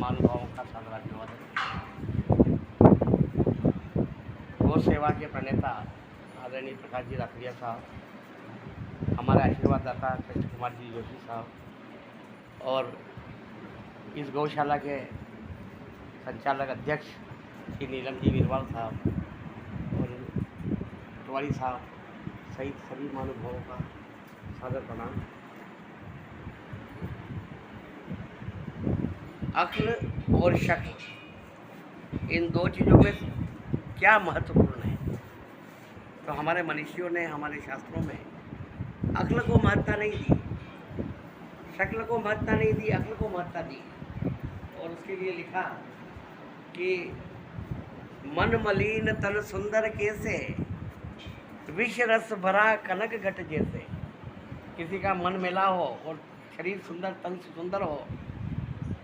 महानुभावों का सादर अभिवादन। गौ सेवा के प्रणेता आदरणीय प्रकाश जी राखड़िया साहब, हमारे आशीर्वाद दाता कृष्ण कुमार जी जोशी साहब और इस गौशाला के संचालक अध्यक्ष श्री नीलम जी वीरवाल साहब और पटवारी साहब सहित सभी महानुभावों का सादर प्रणाम। अक्ल और शक्ल, इन दो चीज़ों में क्या महत्वपूर्ण है? तो हमारे मनीषियों ने हमारे शास्त्रों में अक्ल को महत्ता नहीं दी, शक्ल को महत्ता नहीं दी, अक्ल को महत्ता दी। और उसके लिए लिखा कि मन मलिन तन सुंदर कैसे, विष रस भरा कनक घट जैसे। किसी का मन मैला हो और शरीर सुंदर, तन सुंदर हो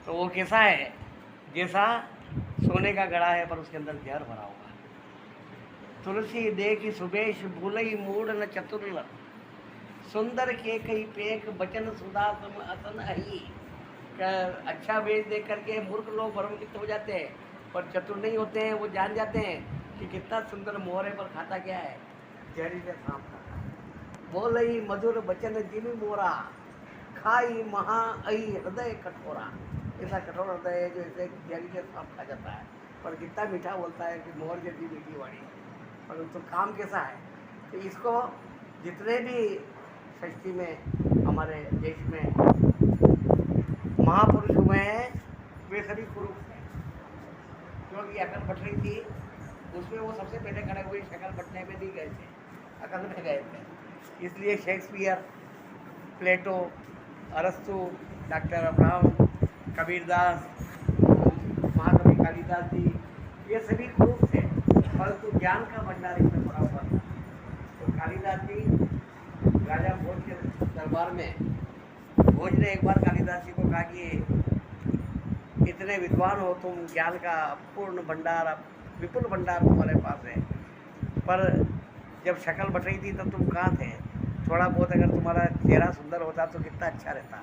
तो वो कैसा है? जैसा सोने का घड़ा है पर उसके अंदर जहर भरा हुआ है। तुलसी देखी सुबेश भूलई मूड न चतुर, सुंदर के कई पेक बचन सुधा तुम असन अही। अच्छा वेश देख करके मूर्ख लोग भ्रमित हो जाते हैं, पर चतुर नहीं होते हैं। वो जान जाते हैं कि कितना सुंदर मोहर है, पर खाता क्या है? जहरीले सांप खाता है। बोलई मधुर बचन जिमी मोरा, खाई महा अई हृदय कठोरा। ऐसा कठोर हृदय है जो इसे जहरीले सांप खा जाता है, पर कितना मीठा बोलता है कि मोहर जैसी मीठी वाणी। पर तो काम कैसा है? तो इसको जितने भी सृष्टि में हमारे देश में महापुरुष हुए हैं वे सभी कुरूप हैं। क्योंकि अकल बट रही थी उसमें वो सबसे पहले खड़े हुए शकल बटने में नहीं गए थे, अकल में गए थे। इसलिए शेक्सपियर, प्लेटो, अरस्तु, डॉक्टर अब्राहम, कबीरदास, महाकवि कालिदास जी, ये सभी कुरूप थे, परंतु ज्ञान का भंडार इसमें पड़ा हुआ था। तो कालिदास जी राजा भोज के दरबार में, भोज ने एक बार कालिदास जी को कहा कि इतने विद्वान हो तुम, ज्ञान का पूर्ण भंडार, विपुल भंडार तुम्हारे पास है, पर जब शक्ल बट रही थी तब तुम कहाँ थे? थोड़ा बहुत अगर तुम्हारा चेहरा सुंदर होता तो कितना अच्छा रहता।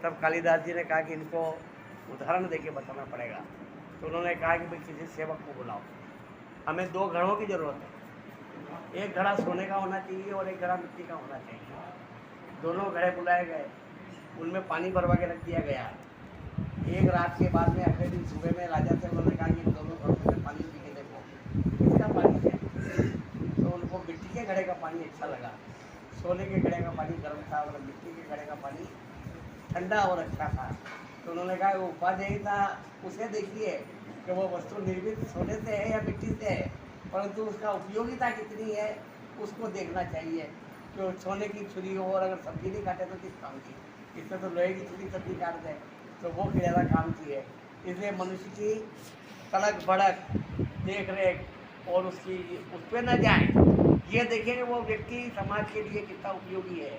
तब कालिदास जी ने कहा कि इनको उदाहरण देके बताना पड़ेगा। तो उन्होंने कहा कि भाई किसी सेवक को बुलाओ, हमें दो घड़ों की ज़रूरत है। एक घड़ा सोने का होना चाहिए और एक घड़ा मिट्टी का होना चाहिए। दोनों घड़े बुलाए गए, उनमें पानी भरवा के रख दिया गया। एक रात के बाद में अगले दिन सुबह में राजा से उन्होंने कहा कि इन दोनों घड़ों में पानी पी के देखो किसका पानी है। तो उनको मिट्टी के घड़े का पानी अच्छा लगा। सोने के घड़े का पानी गर्म था और मिट्टी के घड़े का पानी ठंडा और अच्छा था। तो उन्होंने कहा वो उपाध्यायी था, उसे देखिए कि वो वस्तु निर्मित सोने से है या मिट्टी से है, परंतु उसका उपयोगिता कितनी है उसको देखना चाहिए। जो सोने की छुरी हो और अगर सब्जी नहीं काटे तो किस काम की? इससे तो लोहे की छुरी सब्जी काट दे तो वो ज़्यादा काम की है। इसलिए मनुष्य की तड़क भड़क, देख रेख और उसकी उस पर न जाए, ये देखें कि वो व्यक्ति समाज के लिए कितना उपयोगी है,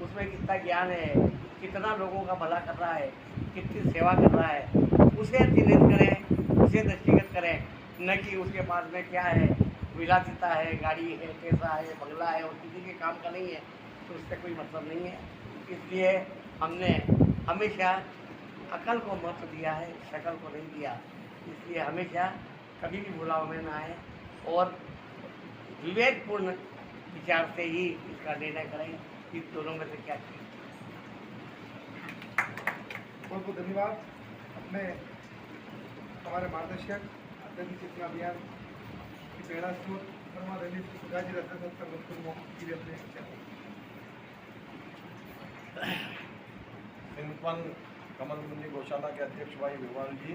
उसमें कितना ज्ञान है, कितना लोगों का भला कर रहा है, कितनी सेवा कर रहा है, उसे चिन्हित करें, उसे दृष्टिगत करें, न कि उसके पास में क्या है, विलासिता है, गाड़ी है, पैसा है, बंगला है और किसी के काम का नहीं है, तो उससे कोई मतलब नहीं है। इसलिए हमने हमेशा अकल को महत्व दिया है, शक्ल को नहीं दिया। इसलिए हमेशा कभी भी भुलाव में ना आए और विवेकपूर्ण विचार से ही इसका निर्णय करें कि दोनों में से क्या चीज़। बहुत बहुत धन्यवाद। अपने हमारे मार्गदर्शक आध्यात्मिक चेतना अभियान की प्रेरणा स्रोत परमादरणीय सुधाजी अपने सिंपन कमल मुनि गौशाला के अध्यक्ष भाई वीरवाल जी,